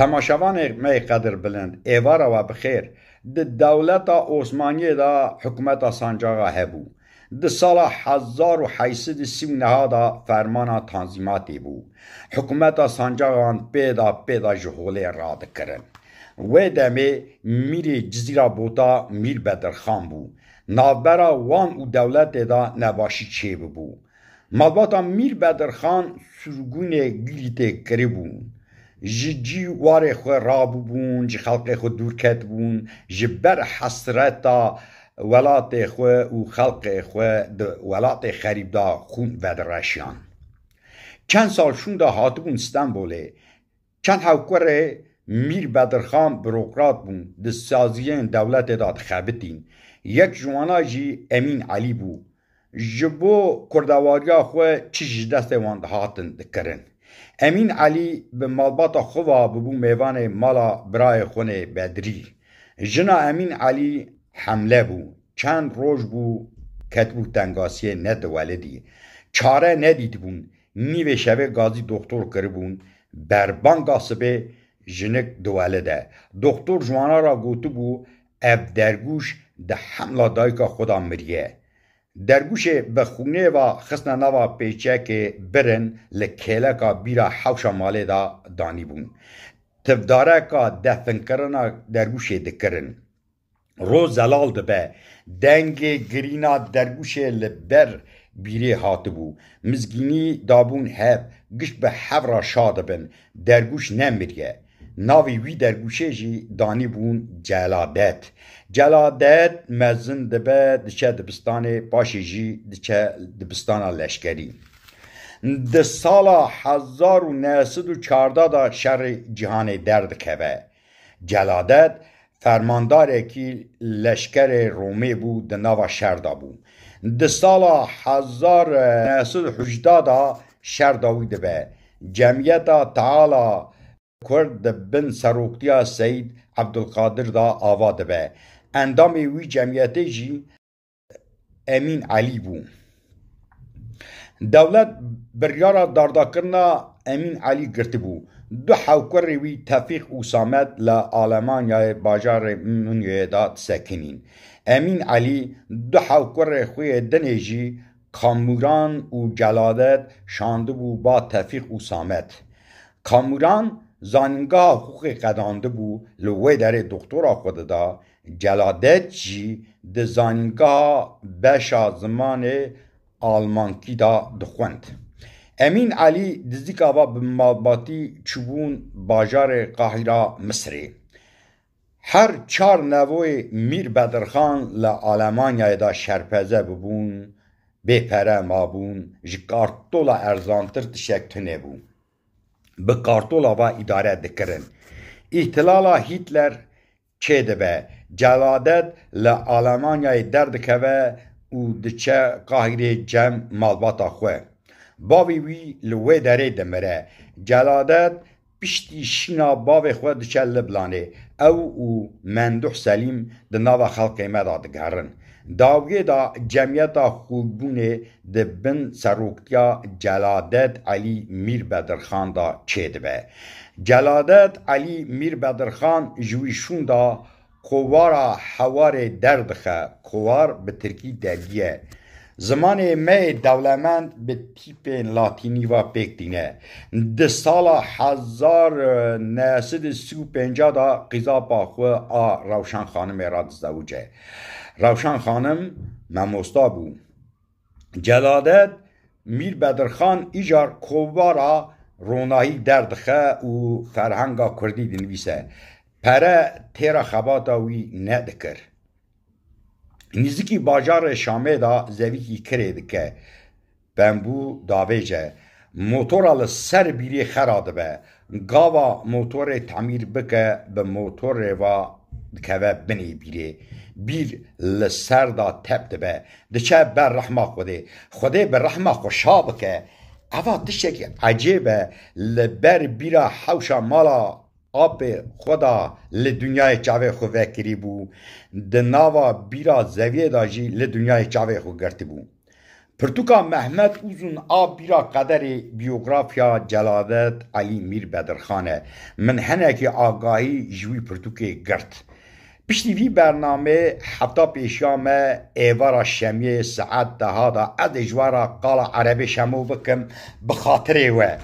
تماشاوان می قدر بلند ایوارا و بخیر د دولت عثمانی دا حکومت سانجاقا هبو د سال 1839 دا فرمان تنظیماتی بو حکومت سانجاقان پیدا جهوله را دکرن و دمی میری جزیره بوتا میر بدرخان بو نابرا وان و دولت دا نباشی چه بو مالباتا میر بدرخان سرگون گلیته کری بو جی واره خو رابو بون جی خلق خو دور کت بون جی بر حسرتا ولات خو و خلق خو ولات خریب دا خون ودرشیان چند سال شون دا هاتبون استنبوله چند هاوکوره میر بدرخان بروکرات بون د سازیین دولت داد خبتین یک جوانا جی امین علی بو جبو کردواریا خو چیج دست وان هاتن دکرن امین علی به مالبات خوا ببو میوان مالا برای خونه بدری جنا امین علی حمله بو چند روز بو کتبو تنگاسیه ند ولدی چاره ندید بون نیوه شوه گازی دکتر کربون بربان گاسبه جنک دوالده دکتر جوانا را گوتو بو اف درگوش ده حمله دایکا خدا مریه درگوش به خونه و خسنا نوا پیچه که برن لکیله کا بیرا حوشا ماله دا دانی بون تفداره کا دفن کرنا درگوش دکرن رو زلال دبه دنگ گرینا درگوش لبر بیره هاتبو مزگینی دابون هف گشت به حورا شاده بن درگوش نمیریه ناوی وی درگوشه جی دانی بون جلادت مزن دبه دچه دبستان باشی جی دچه دبستان لشکری د سالا 1914 دا شر جهان درد کبه جلادت فرماندار کی لشکر رومی بود د نوا شر دا بود د سالا 1918 دا شر داوی دبه جمعیت تعالی کرد بن سروکتیا سید عبدالقادر دا آوا دبه اندام وی جمعیتی جی امین علی بو دولت بریارا دارداکرنا امین علی گرتی بو دو حوکر وی تفیق و سامت لآلمانیا باجار منیه دا سکنین امین علی دو حوکر خوی دنه جی کاموران و جلادت شانده بو با تفیق و سامت کاموران زانگاه حقوق قدانده بو لوی در دکتورا خود دا جلادت جی ده زانگاه بشا زمان آلمانکی دا دخوند امین علی دزدیک آبا بمالباتی چوبون باجار قاهره مصری هر 4 نووی میر بدرخان لآلمانیا دا شرپزه ببون بپره مابون جکارتولا ارزانتر تشکتنه بون به کارتولا و اداره دکرن احتلالا هیتلر چه دبه جلادت لآلمانیای درد که و دچه قاهره جم مالباتا خواه باوی وی لوی داره دمره جلادت پشتی شینا باوی خواه دچه لبلانه او مندوح سلیم دناو خلقی مدا دگرن داویه دا جمعیتا خوبونه ده بن سروکتیا جلادت علی میر بدرخان دا چه دبه جلادت علی میر بدرخان جویشون دا قوارا حوار دردخه قوار به ترکی درگیه زمان می دولمند به تیپ لاتینی و پیکتینه ده سال 1935 دا قیزا باخوه روشن خانم را زوجه روشن خانم مموستا بو جلادت میر بدرخان ایجار کوبارا رونایی دردخه و فرهنگا کردی دنویسه پره تیرا خباتا وی ندکر نزدیکی باجار شامه دا زویکی کرده که بمبو داویجه موتورا لسر بیری خراده به گاوا موتور تعمیر بکه به موتور و که بنی بیره بیر لسر دا تبده به دچه بر رحمه خوده بر رحمه خوشا بکه اوا تشکی عجیبه لبر بیرا حوشا مالا آب خدا لدنیای چاوه خو وکری بو دناوا بیرا زویه دا جی لدنیای چاوه خو گرتی بو پرتوکا محمد اوزون آبیرا قدر بیوگرافیا جلالت علی میر بدرخانه من هنکی آگاهی جوی پرتوکی گرد پشتی وی برنامه حتی پیشامه ایوارا شمیه ساعت دهادا ادجوارا قالا عربی شمو بکم بخاطره و